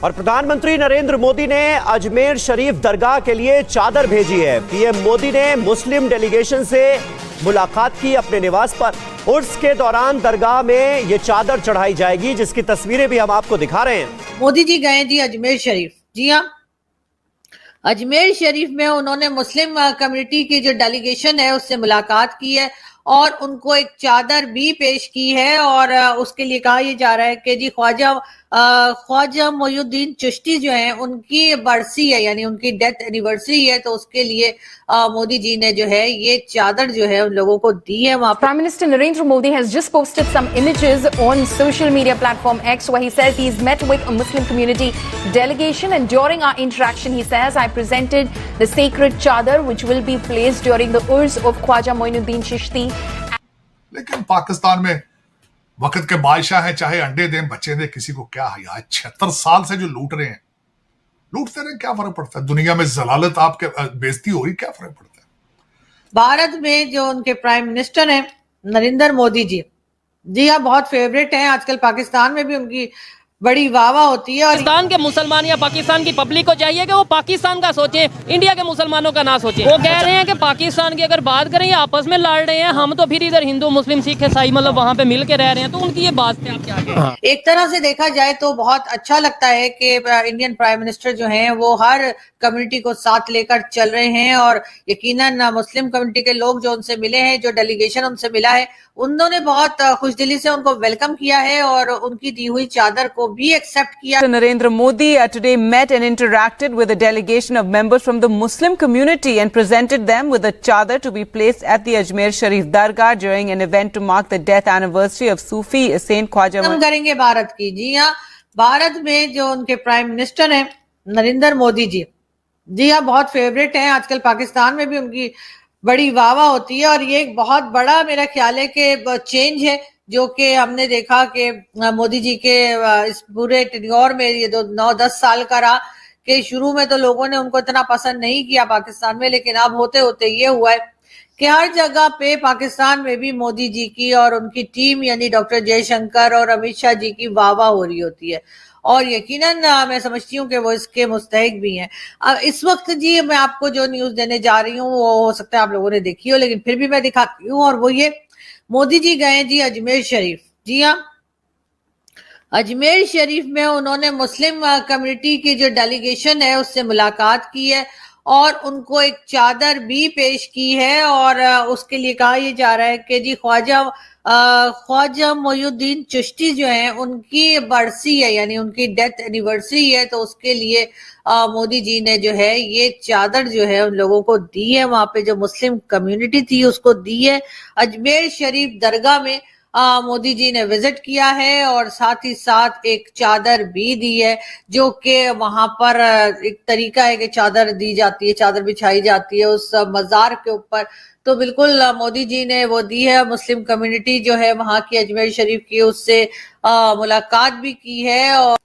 और प्रधानमंत्री नरेंद्र मोदी ने अजमेर शरीफ दरगाह के लिए चादर भेजी है। पीएम मोदी ने मुस्लिम डेलीगेशन से मुलाकात की अपने निवास पर। उर्स के दौरान दरगाह में ये चादर चढ़ाई जाएगी, जिसकी तस्वीरें भी हम आपको दिखा रहे हैं। मोदी जी गए जी अजमेर शरीफ। जी हाँ, अजमेर शरीफ में उन्होंने मुस्लिम कम्युनिटी की जो डेलीगेशन है उससे मुलाकात की है और उनको एक चादर भी पेश की है। और उसके लिए कहा यह जा रहा है कि जी ख्वाजा मोइनुद्दीन चिश्ती जो है उनकी बरसी है, यानी उनकी डेथ एनिवर्सरी है, तो उसके लिए मोदी जी ने जो है ये चादर जो है उन लोगों को दी है वहां पर। Prime Minister Narendra Modi has just posted some images on social media platform X where he says he's met with a Muslim community delegation, and during our interaction he says I presented the sacred chadar which will be placed during the urs of Khwaja Moinuddin Chishti. लेकिन पाकिस्तान में वक्त के बादशाह हैं, चाहे अंडे दें बच्चे दें, किसी को क्या है। आज 76 साल से जो लूट रहे हैं, लूटते रहे, क्या फर्क पड़ता है। दुनिया में जलालत आपके बेइज्जती हो रही, क्या फर्क पड़ता है। भारत में जो उनके प्राइम मिनिस्टर हैं नरेंद्र मोदी जी हाँ, बहुत फेवरेट हैं आजकल। पाकिस्तान में भी उनकी बड़ी वाहवाह होती है। और पाकिस्तान के मुसलमान या पाकिस्तान की पब्लिक को चाहिए कि वो पाकिस्तान का सोचें, इंडिया के मुसलमानों का ना सोचें। वो कह रहे हैं कि पाकिस्तान की अगर बात करें, आपस में लड़ रहे हैं, हम तो फिर इधर हिंदू मुस्लिम सिख ईसाई मतलब वहाँ पे मिल के रह रहे हैं, तो उनकी ये बात है। आप क्या एक तरह से देखा जाए तो बहुत अच्छा लगता है कि इंडियन प्राइम मिनिस्टर जो हैं वो हर कम्युनिटी को साथ लेकर चल रहे हैं। और यकीनन मुस्लिम कम्युनिटी के लोग जो उनसे मिले हैं, जो डेलीगेशन उनसे मिला है, उन्होंने बहुत खुशदिली से उनको वेलकम किया है और उनकी दी हुई चादर को भी एक्सेप्ट किया। Narendra Modi today met and interacted with a delegation of members from the Muslim community and presented them with a chadar to be placed at the Ajmer Sharif Dargah during an event to mark the death anniversary of Sufi Saint Khwaja. हम करेंगे भारत की। जी हाँ, भारत में जो उनके prime minister हैं नरेंद्र मोदी जी हाँ, बहुत फेवरेट हैं आजकल। पाकिस्तान में भी उनकी बड़ी वाहवाह होती है और ये एक बहुत बड़ा मेरा ख्याल है कि चेंज है जो कि हमने देखा कि मोदी जी के इस पूरे टेन्योर में ये 9-10 साल का रहा कि शुरू में तो लोगों ने उनको इतना पसंद नहीं किया पाकिस्तान में, लेकिन अब होते होते ये हुआ है कि हर जगह पे पाकिस्तान में भी मोदी जी की और उनकी टीम यानी डॉक्टर जयशंकर और अमित शाह जी की वाहवाह हो रही होती है। और यकीनन मैं समझती हूँ कि वो इसके मुस्तहिक भी हैं। इस वक्त जी मैं आपको जो न्यूज देने जा रही हूँ वो हो सकता है आप लोगों ने देखी हो, लेकिन फिर भी मैं दिखाती हूँ। और वो ये मोदी जी गए जी अजमेर शरीफ। जी हाँ, अजमेर शरीफ में उन्होंने मुस्लिम कम्युनिटी की जो डेलीगेशन है उससे मुलाकात की है और उनको एक चादर भी पेश की है। और उसके लिए कहा यह जा रहा है कि जी ख्वाजा मोइनुद्दीन चिश्ती जो है उनकी बरसी है, यानी उनकी डेथ एनिवर्सरी है, तो उसके लिए मोदी जी ने जो है ये चादर जो है उन लोगों को दी है। वहां पे जो मुस्लिम कम्युनिटी थी उसको दी है। अजमेर शरीफ दरगाह में मोदी जी ने विजिट किया है और साथ ही साथ एक चादर भी दी है, जो कि वहां पर एक तरीका है कि चादर दी जाती है, चादर बिछाई जाती है उस मजार के ऊपर। तो बिल्कुल मोदी जी ने वो दी है। मुस्लिम कम्युनिटी जो है वहां की अजमेर शरीफ की उससे मुलाकात भी की है। और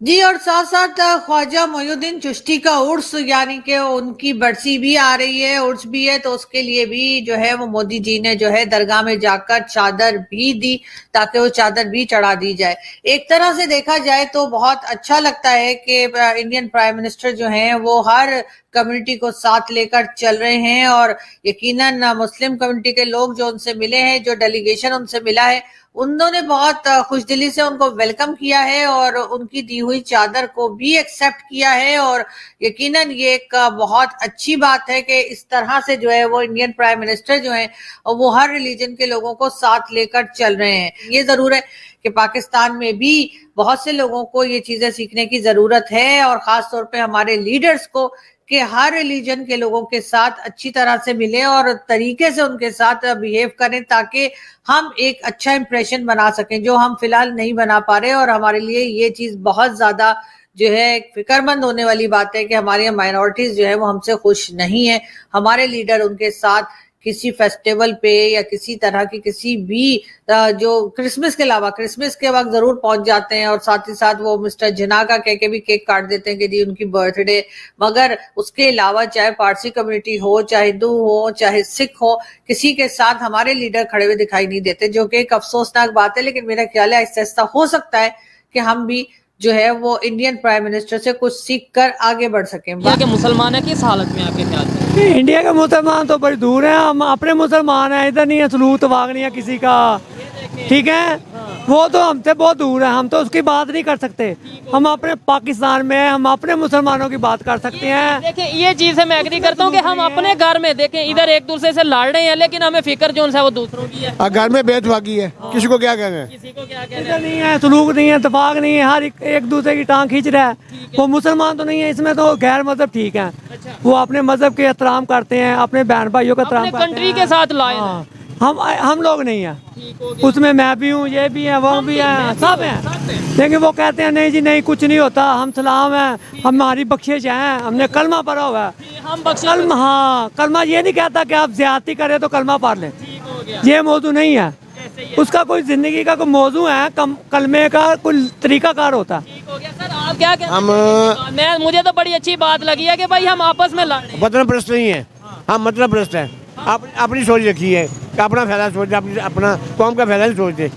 जी और साथ साथ ख्वाजा मोइनुद्दीन चिश्ती का उर्स यानी कि उनकी बरसी भी आ रही है, उर्स भी है, तो उसके लिए भी जो है वो मोदी जी ने जो है दरगाह में जाकर चादर भी दी ताकि वो चादर भी चढ़ा दी जाए। एक तरह से देखा जाए तो बहुत अच्छा लगता है कि इंडियन प्राइम मिनिस्टर जो हैं वो हर कम्युनिटी को साथ लेकर चल रहे हैं। और यकीनन मुस्लिम कम्युनिटी के लोग जो उनसे मिले हैं, जो डेलीगेशन उनसे मिला है, उन्होंने बहुत खुशदिली से उनको वेलकम किया है और उनकी दी हुई चादर को भी एक्सेप्ट किया है। और यकीनन ये एक बहुत अच्छी बात है कि इस तरह से जो है वो इंडियन प्राइम मिनिस्टर जो है वो हर रिलीजन के लोगों को साथ लेकर चल रहे हैं। ये जरूर है कि पाकिस्तान में भी बहुत से लोगों को ये चीजें सीखने की जरूरत है और खास तौर पे हमारे लीडर्स को कि हर रिलीजन के लोगों के साथ अच्छी तरह से मिले और तरीके से उनके साथ बिहेव करें ताकि हम एक अच्छा इंप्रेशन बना सकें, जो हम फिलहाल नहीं बना पा रहे। और हमारे लिए ये चीज बहुत ज्यादा जो है फिक्रमंद होने वाली बात है कि हमारी माइनॉरिटीज जो है वो हमसे खुश नहीं है। हमारे लीडर उनके साथ किसी फेस्टिवल पे या किसी तरह की किसी भी जो क्रिसमस के अलावा क्रिसमस के वक्त जरूर पहुंच जाते हैं और साथ ही साथ वो मिस्टर जिना का कह के भी केक काट देते हैं कि जी उनकी बर्थडे। मगर उसके अलावा चाहे पारसी कम्युनिटी हो, चाहे हिंदू हो, चाहे सिख हो, किसी के साथ हमारे लीडर खड़े हुए दिखाई नहीं देते, जो कि एक अफसोसनाक बात है। लेकिन मेरा ख्याल है ऐसा हो सकता है कि हम भी जो है वो इंडियन प्राइम मिनिस्टर से कुछ सीख कर आगे बढ़ सके। इंडिया के मुसलमान है किस हालत में आपके ख्याल से? इंडिया के मुसलमान तो बड़ी दूर हैं, हम अपने मुसलमान हैं, इधर नहीं है सलूत वाग नहीं है किसी का, ठीक है। वो तो हमसे बहुत दूर है, हम तो उसकी बात नहीं कर सकते। हम अपने पाकिस्तान में हम अपने मुसलमानों की बात कर सकते हैं। देखिए ये चीज है, मैं एग्री करता हूँ कि हम अपने घर में देखें इधर एक दूसरे से लड़ रहे हैं, लेकिन हमें फिक्र जो है वो दूसरों की है। घर में बेतफाकी है, किसी को क्या कहना है, किसी को क्या कहना इधर नहीं है सलूक नहीं है, इत्तेफाक नहीं है, हर एक दूसरे की टांग खींच रहा है। वो मुसलमान तो नहीं है, इसमें तो गैर मजहब ठीक है, वो अपने मजहब के एहतराम करते हैं, अपने बहन भाइयों का एहतराम करते हैं। कंट्री के साथ लाए हाँ, हम लोग नहीं है उसमें, मैं भी हूँ, ये भी है, वो भी है, सब हैं। लेकिन वो कहते हैं नहीं जी नहीं कुछ नहीं होता, हम सलाम है, हमारी बख्शिश है, हमने कलमा पढ़ा हुआ है। हम बख्शिश कलमा, हाँ कलमा ये नहीं कहता कि आप ज्यादती करें तो कलमा पढ़ लें, ये मौजू नहीं है उसका। कोई जिंदगी का कोई मौजू है, कलमे का कोई तरीकाकार होता है। सर आप क्या कहते हैं? मैं मुझे तो बड़ी अच्छी बात लगी है कि भाई हम आपस में लड़ रहे हैं। वतन प्रस्त नहीं है, हम मतलब प्रस्त है। अपनी सोच रखी है कि अपना फायदा सोचते, अपना कौम का फायदा नहीं सोचते,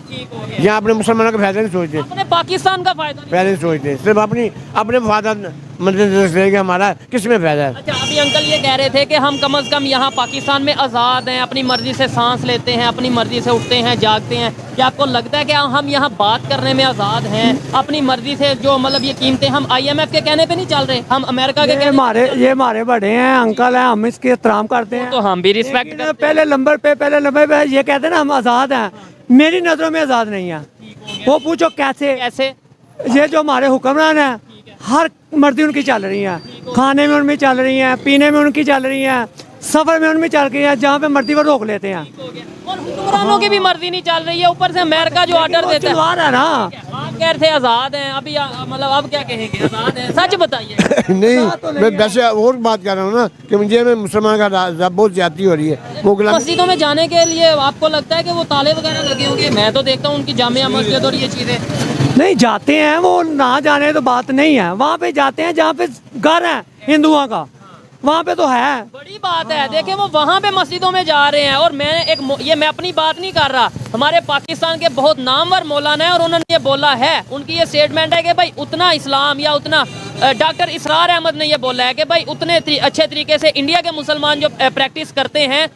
यहाँ अपने मुसलमानों का फायदा नहीं सोचते, अपने पाकिस्तान का फायदा फायदा नहीं सोचते, सिर्फ अपने फायदा मतलब हमारा किस में फायदा है। अच्छा अभी अंकल ये कह रहे थे कि हम कम से कम यहाँ पाकिस्तान में आज़ाद हैं, अपनी मर्जी से सांस लेते हैं, अपनी मर्जी से उठते हैं जागते हैं। क्या आपको लगता है कि हम यहाँ बात करने में आज़ाद हैं, अपनी मर्जी से जो मतलब ये कीमतें हम IMF के कहने पे नहीं चल रहे, हम अमेरिका के ये हमारे बड़े हैं, अंकल हैं, हम इसके एहतराम करते हैं, तो हम भी रिस्पेक्ट करते हैं। पहले नंबर पे ये कहते हैं ना हम आज़ाद हैं, मेरी नज़रों में आज़ाद नहीं है। वो पूछो कैसे? ये जो हमारे हुक्मरान हैं हर मर्जी उनकी चल रही है, खाने में उनमें चल रही है, पीने में उनकी चल रही है, सफर में उनमें चल रही है, जहाँ पे मर्जी वो रोक लेते हैं। और हुक्मरानों की भी मर्जी नहीं चल रही है, ऊपर से अमेरिका जो ऑर्डर देता है ना। आप कह रहे थे आज़ाद हैं, अभी मतलब अब क्या कहेंगे, आज़ाद हैं, सच बताइए। नहीं मैं वैसे और बात कर रहा हूँ ना कि मुझे में मुसलमान का बहुत ज्यादती हो रही है। वो मस्जिदों में जाने के लिए आपको लगता है कि वो ताले वगैरह लगे होंगे? मैं तो देखता हूँ उनकी जामिया मस्जिद और ये चीजें नहीं जाते हैं, वो ना जाने तो बात नहीं है, वहाँ पे जाते हैं जहाँ पे घर है हिंदुओं का, वहाँ पे तो है बड़ी बात है। देखिए वो वहाँ पे मस्जिदों में जा रहे हैं, और मैं अपनी बात नहीं कर रहा, हमारे पाकिस्तान के बहुत नामवर मौलाना है और उन्होंने ये बोला है, उनकी ये स्टेटमेंट है कि भाई उतना इस्लाम या उतना डॉक्टर इसरार अहमद ने ये बोला है कि भाई उतने अच्छे तरीके से इंडिया के मुसलमान जो प्रैक्टिस करते हैं